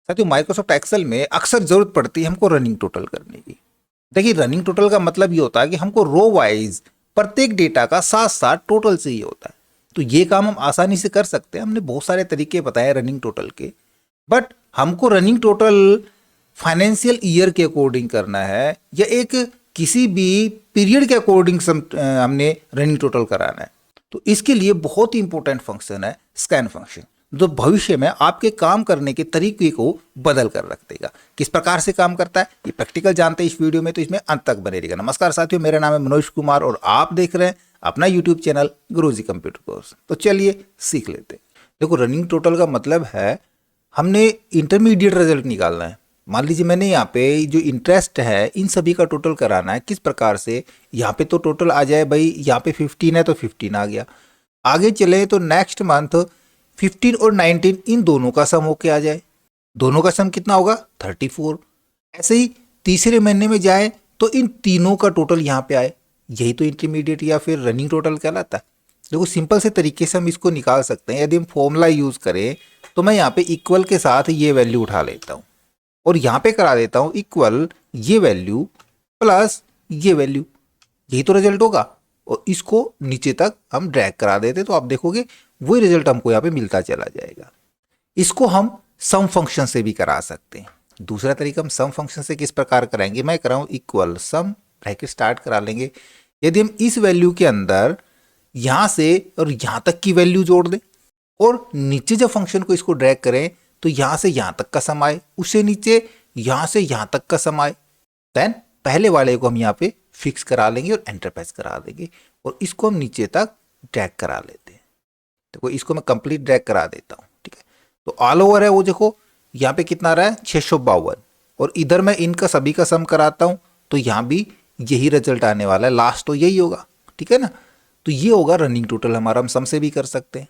साथियों Microsoft Excel में अक्सर जरूरत पड़ती है हमको रनिंग टोटल करने की। देखिए रनिंग टोटल का मतलब ये होता है कि हमको रो वाइज प्रत्येक डेटा का साथ साथ टोटल चाहिए होता है। तो ये काम हम आसानी से कर सकते हैं, हमने बहुत सारे तरीके बताए रनिंग टोटल के। बट हमको रनिंग टोटल फाइनेंशियल ईयर के अकॉर्डिंग करना है या एक किसी भी पीरियड के अकॉर्डिंग हमने रनिंग टोटल कराना है। तो इसके लिए बहुत ही इंपॉर्टेंट फंक्शन है स्कैन फंक्शन, जो भविष्य में आपके काम करने के तरीके को बदल कर रख देगा। किस प्रकार से काम करता है ये प्रैक्टिकल जानते हैं इस वीडियो में, तो इसमें अंत तक बने रहिएगा। नमस्कार साथियों, मेरा नाम है मनोज कुमार और आप देख रहे हैं अपना यूट्यूब चैनल गुरुजी कंप्यूटर कोर्स। तो चलिए सीख लेते हैं। देखो रनिंग टोटल का मतलब है हमने इंटरमीडिएट रिजल्ट निकालना है। मान लीजिए मैंने यहाँ पे जो इंटरेस्ट है इन सभी का टोटल कराना है। किस प्रकार से, यहाँ पे तो टोटल आ जाए भाई, यहाँ पे 15 है तो 15 आ गया। आगे चले तो नेक्स्ट मंथ 15 और 19 इन दोनों का सम होके आ जाए। दोनों का सम कितना होगा 34। ऐसे ही तीसरे महीने में जाए तो इन तीनों का टोटल यहाँ पे आए। यही तो इंटरमीडिएट या फिर रनिंग टोटल कहलाता है। देखो सिंपल से तरीके से हम इसको निकाल सकते हैं। यदि हम फॉर्मूला यूज करें तो मैं यहाँ पे इक्वल के साथ ये वैल्यू उठा लेता हूँ और यहाँ पे करा देता हूँ इक्वल ये वैल्यू प्लस ये वैल्यू। यही तो रिजल्ट होगा और इसको नीचे तक हम ड्रैग करा देते तो आप देखोगे वही रिजल्ट हमको यहाँ पे मिलता चला जाएगा। इसको हम सम फंक्शन से भी करा सकते हैं। दूसरा तरीका हम सम फंक्शन से किस प्रकार कराएंगे, मैं कराऊँ इक्वल सम ब्रैकेट स्टार्ट करा लेंगे। यदि हम इस वैल्यू के अंदर यहाँ से और यहाँ तक की वैल्यू जोड़ दें और नीचे जब फंक्शन को इसको ड्रैग करें तो यहाँ से यहाँ तक का सम आए, उससे नीचे यहाँ से यहाँ तक का सम आए, देन पहले वाले को हम यहाँ पे फिक्स करा लेंगे और एंटर प्रेस करा देंगे और इसको हम नीचे तक ड्रैग करा लेते हैं। देखो इसको मैं कंप्लीट ड्रैग करा देता हूँ, ठीक है। तो ऑल ओवर है वो देखो यहाँ पे कितना रहा है 652 और इधर मैं इनका सभी का सम कराता हूँ तो यहाँ भी यही रिजल्ट आने वाला है, लास्ट तो यही होगा, ठीक है ना। तो ये होगा रनिंग टोटल हमारा, हम सम से भी कर सकते हैं।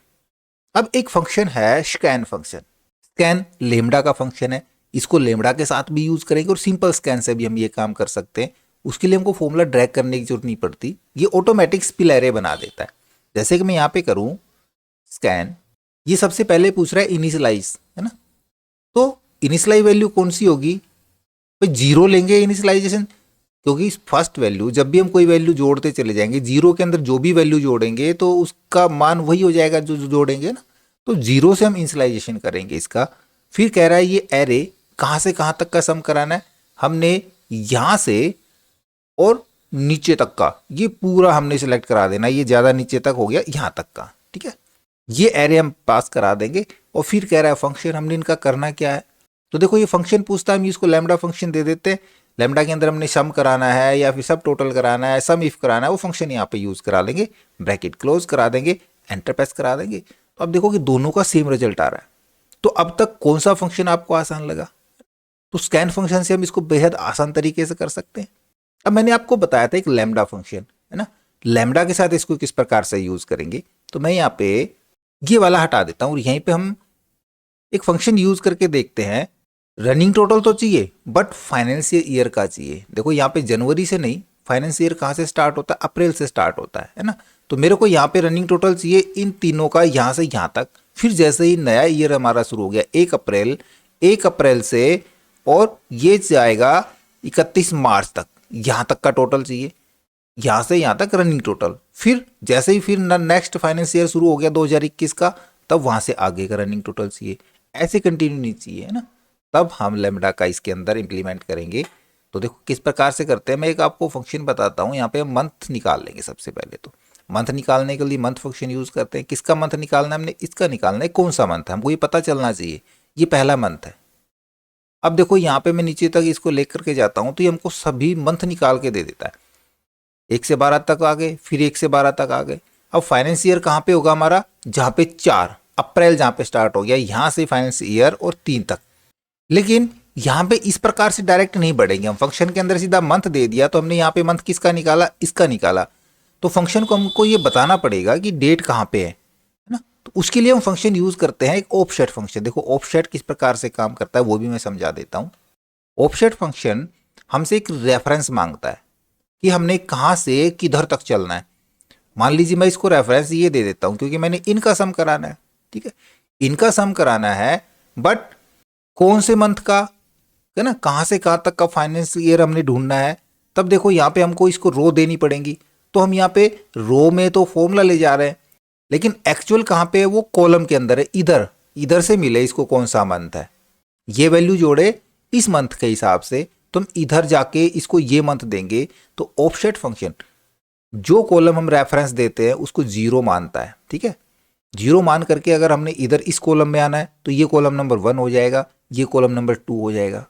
अब एक फंक्शन है स्कैन फंक्शन। स्कैन लेमडा का फंक्शन है, इसको लेमडा के साथ भी यूज करेंगे और सिंपल स्कैन से भी हम ये काम कर सकते हैं। उसके लिए हमको फॉर्मूला ड्रैग करने की जरूरत नहीं पड़ती, ये ऑटोमेटिक स्पिल एरे बना देता है। जैसे कि मैं यहाँ पे करूँ स्कैन, ये सबसे पहले पूछ रहा है इनिशियलाइज, है ना। तो इनिशियलाइज वैल्यू कौन सी होगी भाई, 0 लेंगे इनिशियलाइजेशन, क्योंकि फर्स्ट वैल्यू जब भी हम कोई वैल्यू जोड़ते चले जाएंगे 0 के अंदर जो भी वैल्यू जोड़ेंगे तो उसका मान वही हो जाएगा जो जोड़ेंगे ना। तो 0 से हम इनिशियलाइजेशन करेंगे इसका। फिर कह रहा है ये एरे कहाँ से कहाँ तक का सम कराना है, हमने यहाँ से और नीचे तक का ये पूरा हमने सिलेक्ट करा देना। ये ज़्यादा नीचे तक हो गया यहाँ तक का, ठीक है। ये एरे हम पास करा देंगे और फिर कह रहा है फंक्शन हमने इनका करना क्या है। तो देखो ये फंक्शन पूछता है, हम इसको लैम्डा फंक्शन दे देते हैं। लैम्डा के अंदर हमने सम कराना है या फिर सब टोटल कराना है, सम इफ कराना है, वो फंक्शन यहाँ पे यूज करा लेंगे, ब्रैकेट क्लोज करा देंगे, एंटर प्रेस करा देंगे। तो अब देखो कि दोनों का सेम रिजल्ट आ रहा है। तो अब तक कौन सा फंक्शन आपको आसान लगा, तो स्कैन फंक्शन से हम इसको बेहद आसान तरीके से कर सकते हैं। अब मैंने आपको बताया था एक लैम्डा फंक्शन, है ना। लैम्डा के साथ इसको किस प्रकार से यूज करेंगे, तो मैं यहाँ पे ये वाला हटा देता हूँ और यहीं पे हम एक फंक्शन यूज करके देखते हैं। रनिंग टोटल तो चाहिए बट फाइनेंशियल ईयर का चाहिए। देखो यहाँ पे जनवरी से नहीं, फाइनेंशियल ईयर कहाँ से स्टार्ट होता है, अप्रैल से स्टार्ट होता है ना। तो मेरे को यहाँ पे रनिंग टोटल चाहिए इन तीनों का यहाँ से यहाँ तक। फिर जैसे ही नया ईयर हमारा शुरू हो गया 1 अप्रैल से और ये जाएगा 31 मार्च तक, यहाँ तक का टोटल चाहिए, यहाँ से यहाँ तक रनिंग टोटल। फिर जैसे ही फिर नेक्स्ट फाइनेंस ईयर शुरू हो गया 2021 का, तब वहाँ से आगे का रनिंग टोटल चाहिए। ऐसे कंटिन्यू नहीं चाहिए, है ना। तब हम लैम्डा का इसके अंदर इंप्लीमेंट करेंगे। तो देखो किस प्रकार से करते हैं, मैं एक आपको फंक्शन बताता हूँ। यहाँ पे हम मंथ निकाल लेंगे। सबसे पहले तो मंथ निकालने के लिए मंथ फंक्शन यूज करते हैं। किसका मंथ निकालना है, हमने इसका निकालना है। कौन सा मंथ है हमको ये पता चलना चाहिए, ये पहला मंथ है। अब देखो यहाँ पे मैं नीचे तक इसको लेकर के जाता हूँ तो ये हमको सभी मंथ निकाल के दे देता है। 1 से 12 तक आ गए, फिर 1 से 12 तक आ गए। अब फाइनेंस ईयर कहाँ पे होगा हमारा, जहाँ पे 4 अप्रैल जहाँ पे स्टार्ट हो गया, यहाँ से फाइनेंस ईयर और 3 तक। लेकिन यहाँ पे इस प्रकार से डायरेक्ट नहीं बढ़ेंगे हम। फंक्शन के अंदर सीधा मंथ दे दिया तो हमने यहाँ पे मंथ किसका निकाला, इसका निकाला। तो फंक्शन को हमको ये बताना पड़ेगा कि डेट कहाँ पे है ना। तो उसके लिए हम फंक्शन यूज करते हैं एक ऑफसेट फंक्शन। देखो ऑफसेट किस प्रकार से काम करता है वो भी मैं समझा देता हूँ। ऑफसेट फंक्शन हमसे एक रेफरेंस मांगता है कि हमने कहाँ से किधर तक चलना है। मान लीजिए मैं इसको रेफरेंस ये दे देता हूँ क्योंकि मैंने इनका सम कराना है, ठीक है। इनका सम कराना है बट कौन से मंथ का, है ना, कहाँ से कहाँ तक का फाइनेंस ईयर हमने ढूंढना है। तब देखो यहाँ पे हमको इसको रो देनी पड़ेंगी, तो हम यहाँ पे रो में तो फॉर्मूला ले जा रहे हैं, लेकिन एक्चुअल कहाँ पे है, वो कॉलम के अंदर है, इधर इधर से मिले इसको कौन सा मंथ है, ये वैल्यू जोड़े इस मंथ के हिसाब से, तो हम इधर जाके इसको ये मंथ देंगे। तो ऑफसेट फंक्शन जो कॉलम हम रेफरेंस देते हैं उसको जीरो मानता है, ठीक है। जीरो मान करके अगर हमने इधर इस कॉलम में आना है तो ये कॉलम नंबर 1 हो जाएगा, ये कॉलम नंबर 2 हो जाएगा।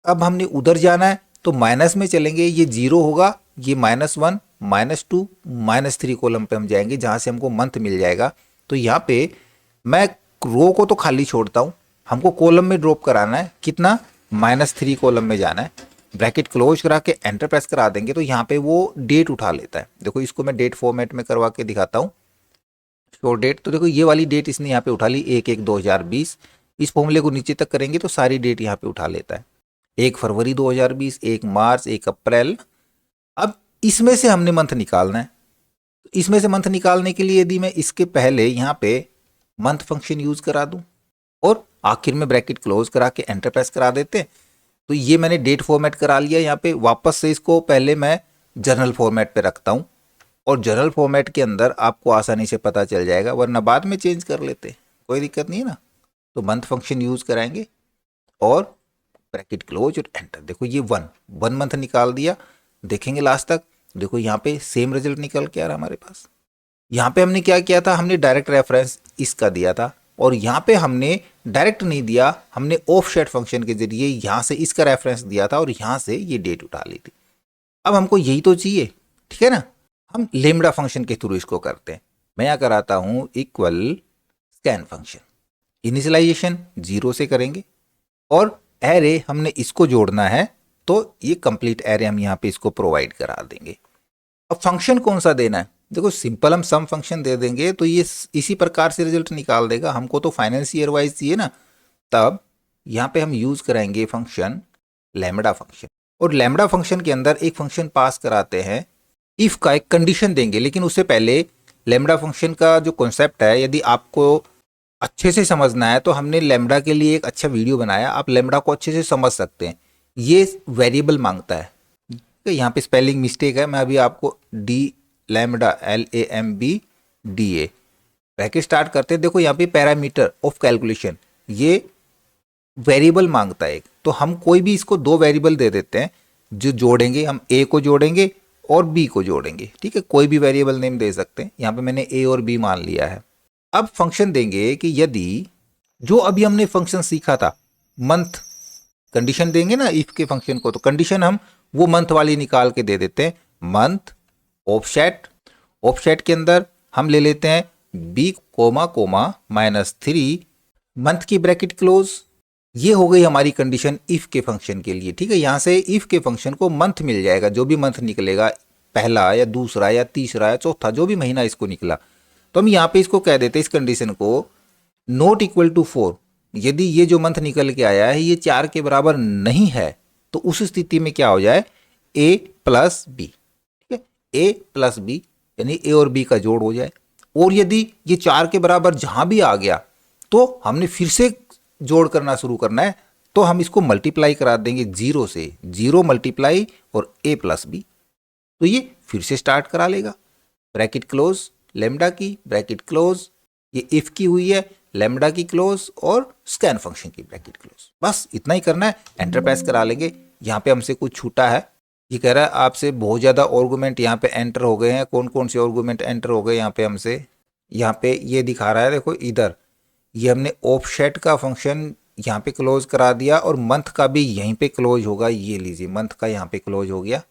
अब हमने उधर जाना है तो माइनस में चलेंगे, ये जीरो होगा, ये -1 -2 -3 कॉलम पे हम जाएंगे जहां से हमको मंथ मिल जाएगा। तो यहाँ पे मैं रो को तो खाली छोड़ता हूँ, हमको कॉलम में ड्रॉप कराना है, कितना, -3 कॉलम में जाना है। ब्रैकेट क्लोज करा के एंटर प्रेस करा देंगे तो यहाँ पे वो डेट उठा लेता है। देखो इसको मैं डेट फॉर्मेट में करवा के दिखाता हूँ, शोर डेट। तो देखो ये वाली डेट इसने यहाँ पे उठा ली, 1/1/2020। इस फॉर्मूले को नीचे तक करेंगे तो सारी डेट यहाँ पे उठा लेता है, 1 फरवरी 2020, 1 मार्च, 1 अप्रैल। अब इसमें से हमने मंथ निकालना है। इसमें से मंथ निकालने के लिए यदि मैं इसके पहले यहाँ पे मंथ फंक्शन यूज करा दूं और आखिर में ब्रैकेट क्लोज करा के एंटर प्रेस करा देते हैं, तो ये मैंने डेट फॉर्मेट करा लिया। यहाँ पे वापस से इसको पहले मैं जर्नल फॉर्मेट पे रखता हूँ, और जर्नल फॉर्मेट के अंदर आपको आसानी से पता चल जाएगा, वरना बाद में चेंज कर लेते, कोई दिक्कत नहीं है ना। तो मंथ फंक्शन यूज कराएंगे और ब्रैकेट क्लोज और एंटर। देखो ये वन मंथ निकाल दिया, देखेंगे लास्ट तक। देखो यहाँ पे सेम रिजल्ट निकल के आ रहा हमारे पास। यहाँ पे हमने क्या किया था, हमने डायरेक्ट रेफरेंस इसका दिया था, और यहाँ पे हमने डायरेक्ट नहीं दिया, हमने ऑफसेट फंक्शन के जरिए यहाँ से इसका रेफरेंस दिया था और यहाँ से ये डेट उठा ली थी। अब हमको यही तो चाहिए, ठीक है ना। हम लेमडा फंक्शन के थ्रू इसको करते हैं। मैं यहाँ कराता हूँ इक्वल स्कैन फंक्शन, इनिशियलाइजेशन 0 से करेंगे और एरे हमने इसको जोड़ना है, तो ये कंप्लीट एरे हम यहाँ पे इसको प्रोवाइड करा देंगे। अब फंक्शन कौन सा देना है, देखो सिंपल हम सम फंक्शन दे देंगे तो ये इसी प्रकार से रिजल्ट निकाल देगा। हमको तो फाइनेंस ईयर वाइज चाहिए ना, तब यहाँ पे हम यूज कराएंगे फंक्शन लैम्बडा फंक्शन, और लैम्बडा फंक्शन के अंदर एक फंक्शन पास कराते हैं, इफ का एक कंडीशन देंगे। लेकिन उससे पहले लैम्बडा फंक्शन का जो कॉन्सेप्ट है, यदि आपको अच्छे से समझना है तो हमने लैम्बडा के लिए एक अच्छा वीडियो बनाया, आप लैम्बडा को अच्छे से समझ सकते हैं। ये वेरिएबल मांगता है, यहाँ पे स्पेलिंग मिस्टेक है, मैं अभी आपको D lambda LAMBDA bracket start करते हैं। देखो यहाँ पे पैरामीटर ऑफ कैलकुलेशन, ये वेरिएबल मांगता है एक, तो हम कोई भी इसको 2 वेरिएबल दे देते हैं जो जोड़ेंगे, हम A को जोड़ेंगे और B को जोड़ेंगे, ठीक है। कोई भी वेरिएबल नेम दे सकते हैं, यहाँ पे मैंने A और B मान लिया है। अब फंक्शन देंगे कि यदि जो अभी हमने फंक्शन सीखा था मंथ, कंडीशन देंगे ना इफ के फंक्शन को, तो कंडीशन हम वो मंथ वाली निकाल के दे देते हैं, मंथ ऑफसेट। ऑफसेट के अंदर हम ले लेते हैं B, -3 मंथ की ब्रैकेट क्लोज। ये हो गई हमारी कंडीशन इफ के फंक्शन के लिए, ठीक है। यहां से इफ के फंक्शन को मंथ मिल जाएगा, जो भी मंथ निकलेगा, पहला या दूसरा या तीसरा या चौथा, जो भी महीना इसको निकला, तो हम यहाँ पे इसको कह देते हैं इस कंडीशन को नॉट इक्वल टू 4। यदि ये जो मंथ निकल के आया है ये 4 के बराबर नहीं है, तो उस स्थिति में क्या हो जाए, A + B, ठीक है। A + B यानी A और B का जोड़ हो जाए, और यदि ये 4 के बराबर जहां भी आ गया तो हमने फिर से जोड़ करना शुरू करना है, तो हम इसको मल्टीप्लाई करा देंगे 0 से, 0 मल्टीप्लाई और A + B, तो ये फिर से स्टार्ट करा लेगा। ब्रैकेट क्लोज लैम्बडा की ब्रैकेट क्लोज, ये इफ की हुई है, लैम्बडा की क्लोज और स्कैन फंक्शन की ब्रैकेट क्लोज, बस इतना ही करना है। एंटर प्रेस करा लेंगे। यहाँ पे हमसे कुछ छूटा है, ये कह रहा है आपसे बहुत ज़्यादा आर्गुमेंट यहाँ पे एंटर हो गए हैं। कौन कौन से आर्गुमेंट एंटर हो गए यहाँ पे हमसे, यहाँ पे ये दिखा रहा है, देखो इधर ये हमने ऑफसेट का फंक्शन यहाँ पे क्लोज करा दिया और मंथ का भी यहीं पे क्लोज होगा। ये लीजिए मंथ का यहाँ पे क्लोज हो गया,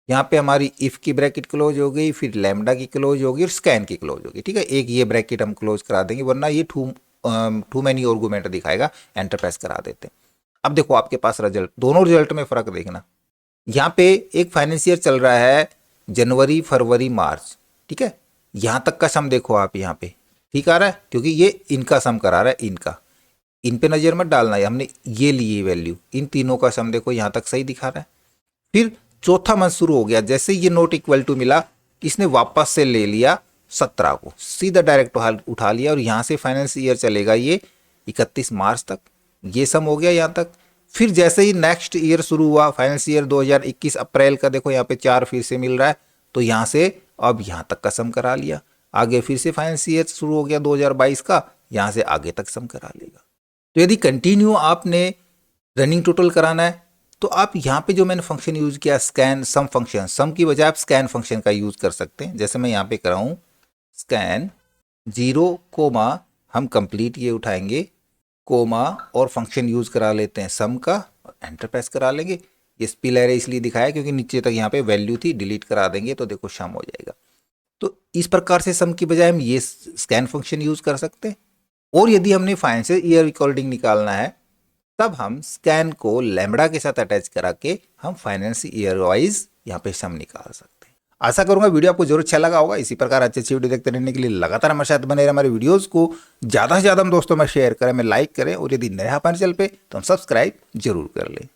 यहाँ पे हमारी इफ की ब्रैकेट क्लोज हो गई, फिर लैम्बडा की क्लोज होगी और स्कैन की क्लोज होगी, ठीक है। एक ये ब्रैकेट हम क्लोज करा देंगे, वरना ये टू मैनी आर्गुमेंट दिखाएगा। एंटर प्रेस करा देते हैं। अब देखो आपके पास रिजल्ट, दोनों रिजल्ट में फर्क देखना। यहाँ पे एक फाइनेंशियर चल रहा है जनवरी फरवरी मार्च, ठीक है। यहाँ तक का सम देखो आप, यहाँ पे ठीक आ रहा है, क्योंकि ये इनका सम करा रहा है, इनका, इन पे नजर मत डालना है, हमने ये ली वैल्यू, इन तीनों का सम देखो यहाँ तक सही दिखा रहा है। फिर चौथा मंथ शुरू हो गया, जैसे ये नॉट इक्वल टू मिला, इसने वापस से ले लिया 17 को, सीधा डायरेक्ट उठा लिया, और यहाँ से फाइनेंस ईयर चलेगा ये 31 मार्च तक। ये सम हो गया यहाँ तक। फिर जैसे ही नेक्स्ट ईयर शुरू हुआ, फाइनेंशियल ईयर 2021 अप्रैल का, देखो यहाँ पे 4 फिर से मिल रहा है, तो यहाँ से अब यहाँ तक का सम करा लिया। आगे फिर से फाइनेंशियल ईयर शुरू हो गया 2022 का, यहाँ से आगे तक सम करा लेगा। तो यदि कंटिन्यू आपने रनिंग टोटल कराना है तो आप यहाँ पे जो मैंने फंक्शन यूज किया स्कैन सम फंक्शन, सम की बजाय आप स्कैन फंक्शन का यूज कर सकते हैं। जैसे मैं यहाँ पे कराऊँ स्कैन 0 कोमा, हम कंप्लीट ये उठाएंगे कोमा और फंक्शन यूज करा लेते हैं सम का, और एंटर प्रेस करा लेंगे। ये स्पिल एरे इसलिए दिखाया क्योंकि नीचे तक यहाँ पे वैल्यू थी, डिलीट करा देंगे तो देखो सम हो जाएगा। तो इस प्रकार से सम की बजाय हम ये स्कैन फंक्शन यूज कर सकते हैं। और यदि हमने फाइनेंशियल ईयर रिकॉर्डिंग निकालना है तब हम स्कैन को लैम्बडा के साथ अटैच करा के हम फाइनेंशियल ईयर वाइज यहाँ पे सम निकाल सकते हैं। आशा करूंगा वीडियो आपको जरूर अच्छा लगा होगा। इसी प्रकार अच्छी अच्छी वीडियो देखते रहने के लिए लगातार हमारे साथ बने रहे। हमारे वीडियोस को ज़्यादा से ज़्यादा हम दोस्तों में शेयर करें, में लाइक करें, और यदि नया हमारे चैनल पे तो हम सब्सक्राइब जरूर कर लें।